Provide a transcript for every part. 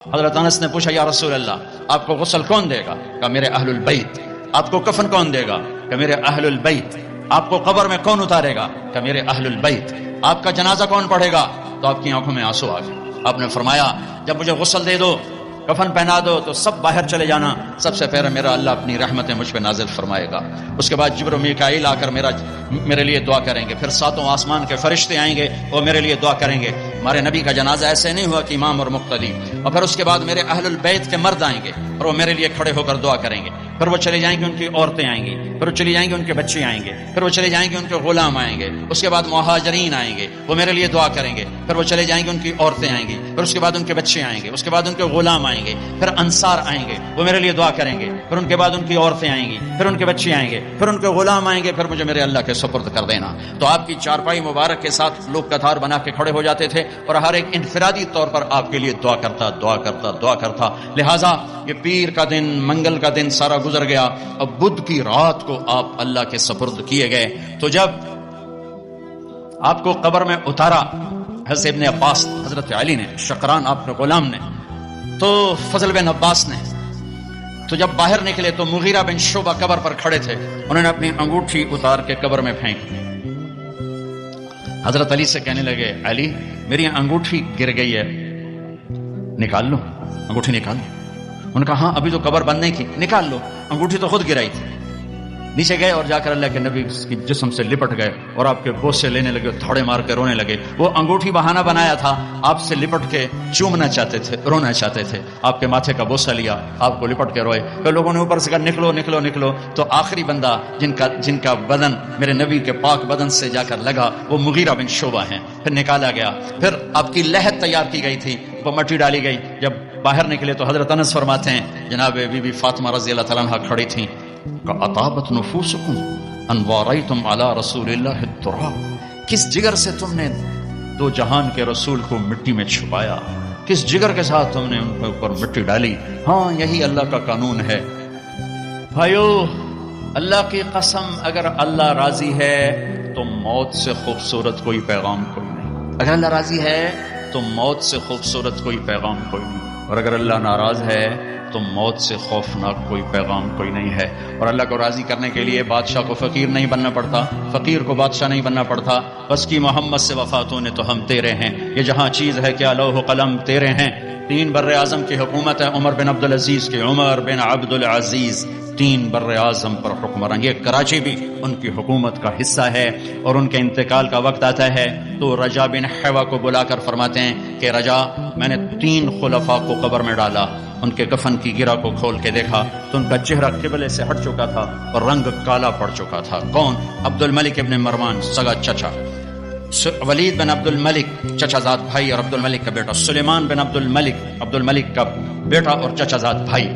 حضرت انس نے پوچھا یا رسول اللہ آپ کو غسل کون دے گا؟ کہا میرے اہل البیت۔ آپ کو کفن کون دے گا؟ کہ میرے اہل البیت۔ آپ کو قبر میں کون اتارے گا؟ کہ میرے اہل البیت۔ آپ کا جنازہ کون پڑھے گا؟ تو آپ کی آنکھوں میں آنسو آ گئے۔ آپ نے فرمایا جب مجھے غسل دے دو، کفن پہنا دو تو سب باہر چلے جانا، سب سے پہلے میرا اللہ اپنی رحمتیں مجھ پہ نازل فرمائے گا، اس کے بعد جبر و میکائیل آ کر میرے لیے دعا کریں گے، پھر ساتوں آسمان کے فرشتے آئیں گے وہ میرے لیے دعا کریں گے۔ ہمارے نبی کا جنازہ ایسے نہیں ہوا کہ امام اور مقتدی، اور پھر اس کے بعد میرے اہل البیت کے مرد آئیں گے اور وہ میرے لیے کھڑے ہو کر دعا کریں گے، پھر وہ چلے جائیں گے ان کی عورتیں آئیں گی، پھر وہ چلی جائیں گے ان کے بچے آئیں گے، پھر وہ چلے جائیں گے ان کے غلام آئیں گے، اس کے بعد مہاجرین آئیں گے وہ میرے لیے دعا کریں گے، پھر وہ چلے جائیں گے ان کی عورتیں آئیں گی، پھر اس کے بعد ان کے بچے آئیں گے، اس کے بعد ان کے غلام آئیں گے، پھر انصار آئیں گے وہ میرے لیے دعا کریں گے، پھر ان کے بعد ان کی عورتیں آئیں گی، پھر ان کے بچے آئیں گے، پھر ان کے غلام آئیں گے، پھر مجھے میرے اللہ کے سپرد کر دینا۔ تو آپ کی چارپائی مبارک کے ساتھ لوگ قطار بنا کے کھڑے ہو جاتے تھے اور ہر ایک انفرادی طور پر آپ کے لیے دعا کرتا۔ لہٰذا یہ پیر کا دن، منگل کا دن سارا گزر گیا، اب بدھ کی رات کو آپ اللہ کے سپرد کیے گئے۔ تو جب آپ کو قبر میں اتارا حضرت ابن عباس، حضرت علی نے، شقران آپ کے غلام نے، تو فضل بن عباس نے، تو جب باہر نکلے تو مغیرہ بن شعبہ قبر پر کھڑے تھے، انہوں نے اپنی انگوٹھی اتار کے قبر میں پھینک دی۔ حضرت علی سے کہنے لگے علی میری انگوٹھی گر گئی ہے، نکال لو انگوٹھی، نکال لو۔ انہوں نے کہا ہاں ابھی تو قبر بند نہیں کی، نکال لو، انگوٹھی تو خود گرائی تھی۔ نیچے گئے اور جا کر اللہ کے نبی کی جسم سے لپٹ گئے اور آپ کے بوسے لینے لگے، تھوڑے مار کے رونے لگے۔ وہ انگوٹھی بہانہ بنایا تھا، آپ سے لپٹ کے چومنا چاہتے تھے، رونا چاہتے تھے، آپ کے ماتھے کا بوسہ لیا، آپ کو لپٹ کے روئے۔ پھر لوگوں نے اوپر سے کہا نکلو نکلو نکلو، تو آخری بندہ جن کا بدن میرے نبی کے پاک بدن سے جا کر لگا وہ مغیرہ بن شعبہ ہیں۔ پھر نکالا گیا، پھر آپ کی لحد تیار کی گئی تھی، وہ مٹی ڈالی گئی۔ جب باہر نکلے تو حضرت انس فرماتے ہیں جناب بی بی فاطمہ رضی اللہ تعالیٰ عنہا کھڑی تھیں کہ اطابت نفوسکم ان واریتم علی رسول اللہ التراب، کس جگر سے تم نے دو جہان کے رسول کو مٹی میں چھپایا، کس جگر کے ساتھ تم نے ان کے اوپر مٹی ڈالی۔ ہاں یہی اللہ کا قانون ہے بھائیو، اللہ کی قسم اگر اللہ راضی ہے تو موت سے خوبصورت کوئی پیغام کوئی نہیں، اگر اللہ راضی ہے تو موت سے خوبصورت کوئی پیغام کوئی نہیں، اور اگر اللہ ناراض ہے تو موت سے خوفناک کوئی پیغام کوئی نہیں ہے۔ اور اللہ کو راضی کرنے کے لیے بادشاہ کو فقیر نہیں بننا پڑتا، فقیر کو بادشاہ نہیں بننا پڑتا، بس کی محمد سے وفاتوں نے تو ہم تیرے ہیں، یہ جہاں چیز ہے کیا لوح و قلم تیرے ہیں۔ 3 بر اعظم کی حکومت ہے عمر بن عبدالعزیز کی، عمر بن عبدالعزیز 3 بر اعظم پر حکمران، یہ کراچی بھی ان کی حکومت کا حصہ ہے۔ اور ان کے انتقال کا وقت آتا ہے تو رجا بن حیوہ کو بلا کر فرماتے ہیں کہ رجا میں نے 3 خلفاء کو قبر میں ڈالا، ان کے کفن کی گرہ کو کھول کے دیکھا تو ان کا چہرہ قبلے سے ہٹ چکا تھا اور رنگ کالا پڑ چکا تھا۔ کون؟ عبد الملک ابن مروان سگا چچا، ولید بن عبد الملک چچا زاد بھائی اور عبد الملک کا بیٹا، سلیمان بن عبد الملک کا بیٹا اور چچا زاد بھائی۔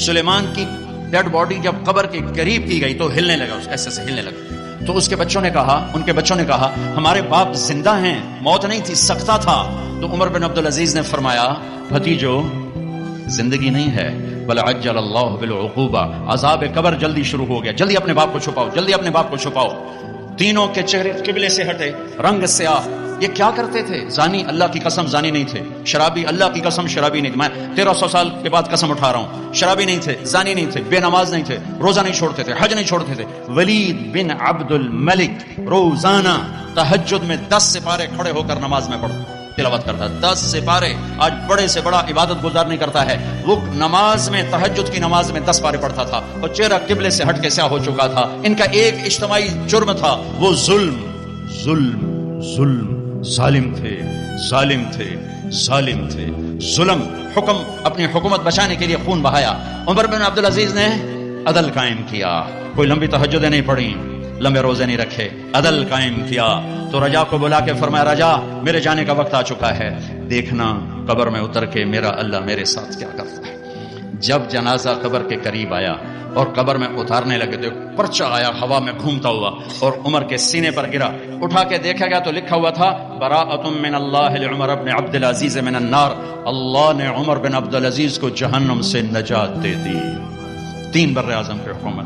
سلیمان کی ڈیڈ باڈی جب قبر کے قریب کی گئی تو ہلنے لگا، ایسے سے ہلنے لگا، تو اس کے بچوں نے کہا، ان کے بچوں نے کہا ہمارے باپ زندہ ہیں، موت نہیں تھی، سکتہ تھا۔ تو عمر بن عبدالعزیز نے فرمایا بھتیجو زندگی نہیں ہے بل عجل اللہ بالعقوبہ، عذاب قبر جلدی شروع ہو گیا، جلدی اپنے باپ کو چھپاؤ، جلدی اپنے باپ کو چھپاؤ۔ تینوں کے چہرے قبلے سے ہٹے، رنگ سیاہ۔ یہ کیا کرتے تھے؟ زانی، اللہ کی قسم زانی نہیں تھے، شرابی، اللہ کی قسم شرابی نہیں تھے، میں 1300 سال کے بعد قسم اٹھا رہا ہوں، شرابی نہیں تھے، زانی نہیں تھے، بے نماز نہیں تھے، روزہ نہیں چھوڑتے تھے، حج نہیں چھوڑتے تھے۔ ولید بن عبد الملک روزانہ تہجد میں 10 سپارے کھڑے ہو کر نماز میں پڑھتا تلاوت کرتا، 10 سپارے۔ آج بڑے سے بڑا عبادت گزار نہیں کرتا ہے، وہ نماز میں، تہجد کی نماز میں 10 پارے پڑھتا تھا اور چہرہ قبلے سے ہٹ کے سیاہ ہو چکا تھا۔ ان کا ایک اجتماعی جرم تھا، وہ ظلم ظالم تھے، ظلم، حکم، اپنی حکومت بچانے کے لیے خون بہایا۔ عمر بن عبدالعزیز نے عدل قائم کیا، کوئی لمبی تہجدیں نہیں پڑھی، لمبے روزے نہیں رکھے، عدل قائم کیا۔ تو رجا کو بلا کے فرمایا رجا میرے جانے کا وقت آ چکا ہے، دیکھنا قبر میں اتر کے میرا اللہ میرے ساتھ کیا کرتا ہے۔ جب جنازہ قبر کے قریب آیا اور قبر میں اتارنے لگے تو پرچہ آیا ہوا میں گھومتا ہوا اور عمر کے سینے پر گرا، اٹھا کے دیکھا گیا تو لکھا ہوا تھا براءۃ من اللہ لعمر بن عبدالعزیز من النار، اللہ نے عمر بن عبدالعزیز کو جہنم سے نجات دے دی۔ 3 بر اعظم کی حکومت،